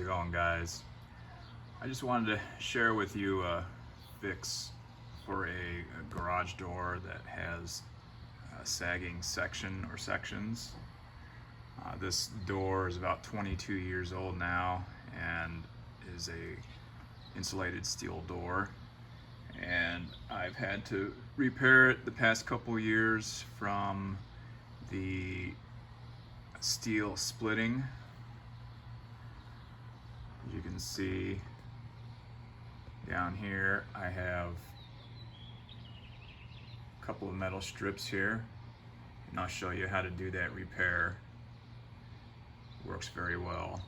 How's it going, guys? I just wanted to share with you a fix for a garage door that has a sagging section or sections. This door is about 22 years old now and is a insulated steel door, and I've had to repair it the past couple years from the steel splitting. As you can see down here, I have a couple of metal strips here, and I'll show you how to do that repair. Works very well.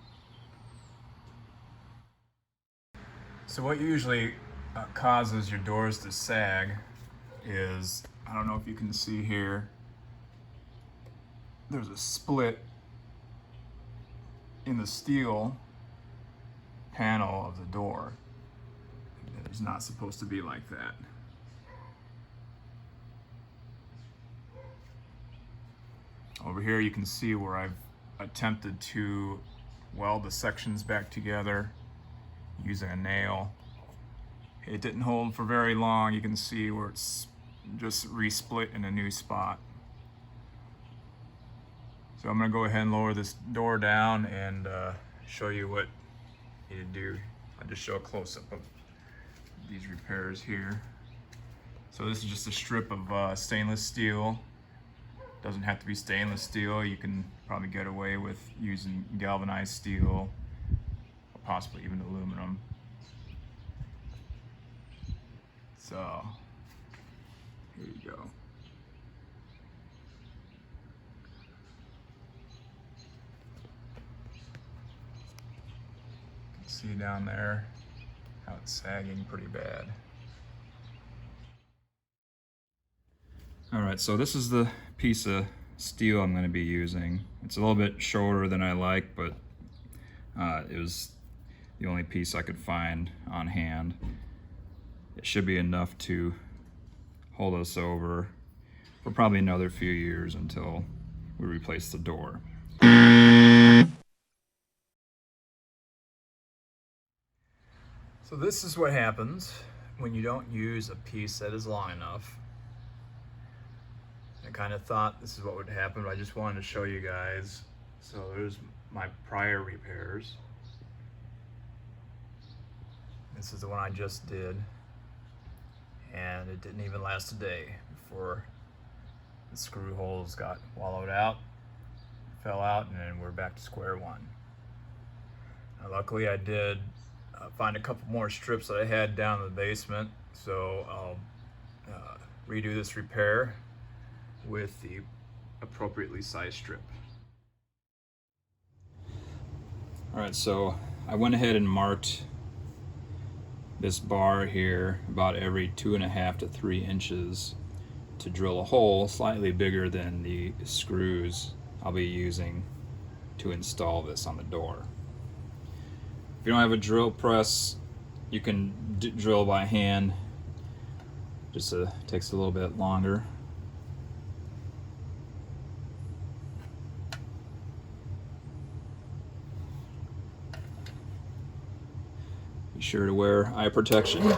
So what usually causes your doors to sag is, I don't know if you can see here, there's a split in the steel panel of the door. It's not supposed to be like that. Over here you can see where I've attempted to weld the sections back together using a nail. It didn't hold for very long. You can see where it's just re-split in a new spot. So I'm going to go ahead and lower this door down and show you what you need to do. I'll just show a close-up of these repairs here. So this is just a strip of stainless steel. Doesn't have to be stainless steel. You can probably get away with using galvanized steel, or possibly even aluminum. So here you go. You can see down there how it's sagging pretty bad. All right, so this is the piece of steel I'm going to be using. It's a little bit shorter than I like, but it was the only piece I could find on hand. It should be enough to hold us over for probably another few years until we replace the door. So this is what happens when you don't use a piece that is long enough. I kind of thought this is what would happen, but I just wanted to show you guys. So there's my prior repairs. This is the one I just did, and it didn't even last a day before the screw holes got wallowed out, fell out, and then we're back to square one. Now, luckily I did find a couple more strips that I had down in the basement, so I'll redo this repair with the appropriately sized strip. All right, so I went ahead and marked this bar here about every 2.5 to 3 inches to drill a hole slightly bigger than the screws I'll be using to install this on the door. If you don't have a drill press, you can drill by hand. Just takes a little bit longer. Be sure to wear eye protection.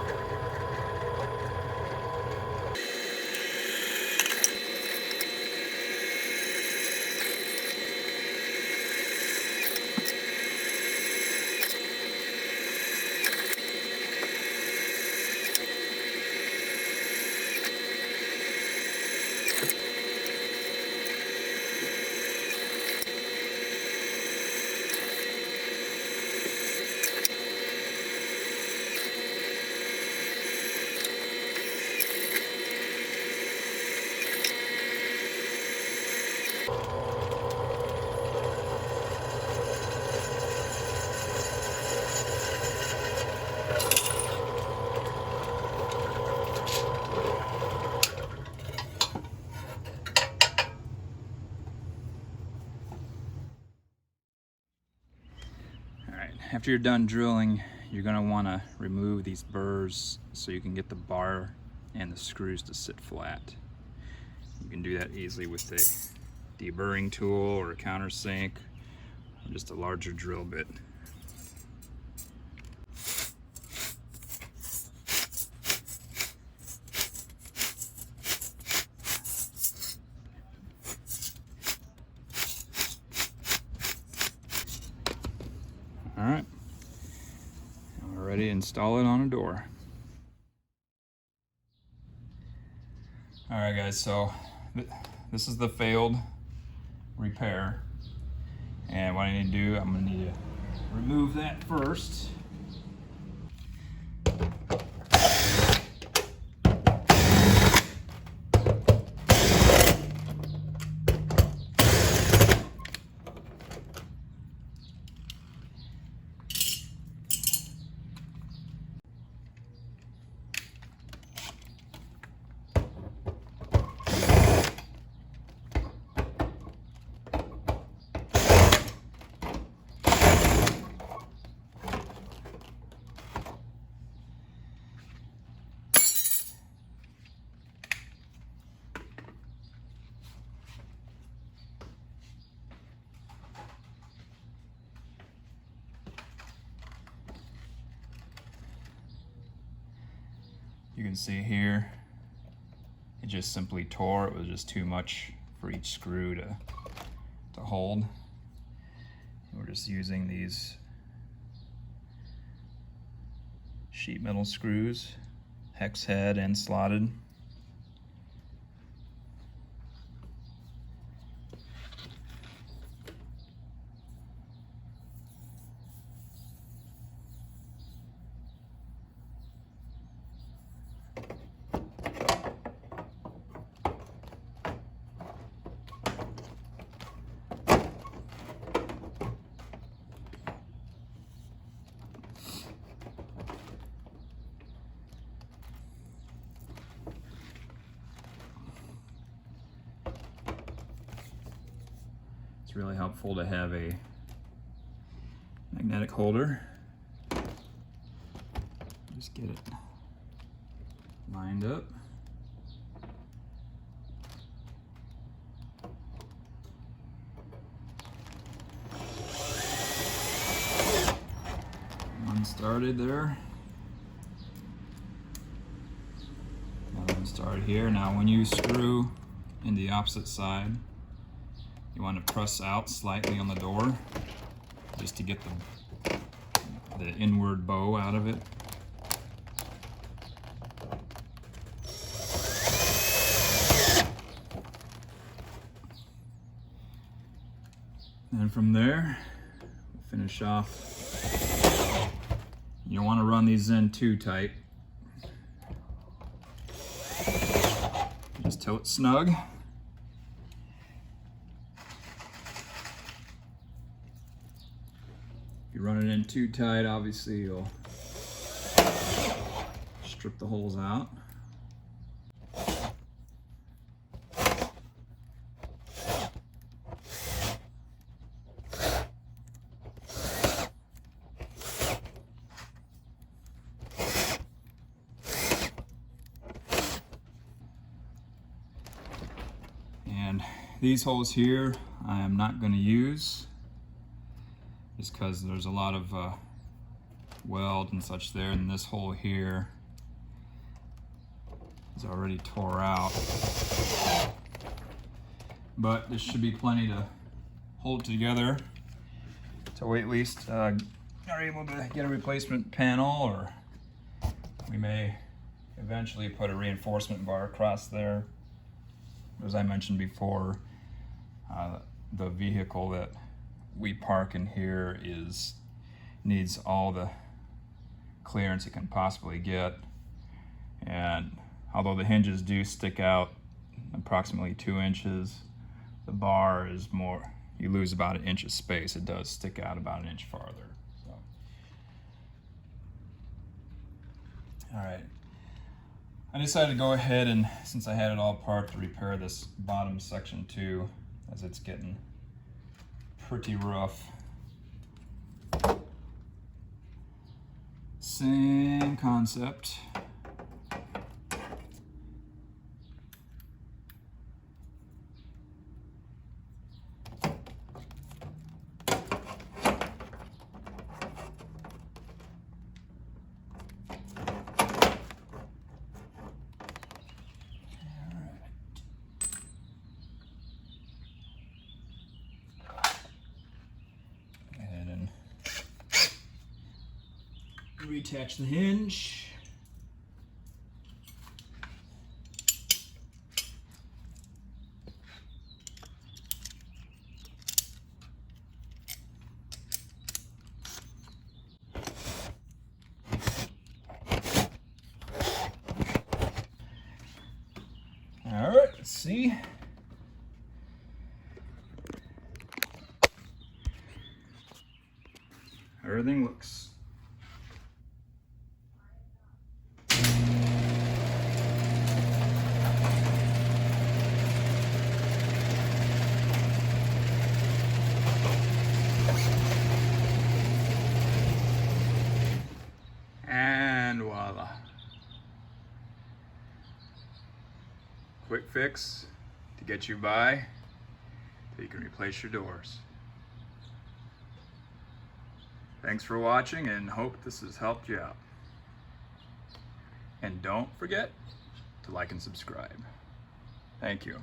After you're done drilling, you're going to want to remove these burrs so you can get the bar and the screws to sit flat. You can do that easily with a deburring tool or a countersink or just a larger drill bit. install it on a door. All right guys, so this is the failed repair. And what I need to do, I'm gonna need to remove that first. You can see here, it just simply tore. It was just too much for each screw to hold. And we're just using these sheet metal screws, hex head and slotted. It's really helpful to have a magnetic holder. Just get it lined up. One started there. Another one started here. Now when you screw in the opposite side, you want to press out slightly on the door just to get the inward bow out of it. And from there, we'll finish off. You don't want to run these in too tight. Just till it's snug. If you run it in too tight, obviously you'll strip the holes out. And these holes here I am not going to use, just because there's a lot of weld and such there, and this hole here is already tore out. But this should be plenty to hold together till we at least are able to get a replacement panel, or we may eventually put a reinforcement bar across there. As I mentioned before, the vehicle that we park in here needs all the clearance it can possibly get. And although the hinges do stick out approximately 2 inches, the bar is more, you lose about 1 inch of space. It does stick out about 1 inch farther. So. All right. I decided to go ahead and, since I had it all parked, to repair this bottom section too, as it's getting pretty rough. Same concept. reattach the hinge. All right, let's see. Everything looks and voila. Quick fix to get you by so you can replace your doors. Thanks for watching and hope this has helped you out. And don't forget to like and subscribe. Thank you.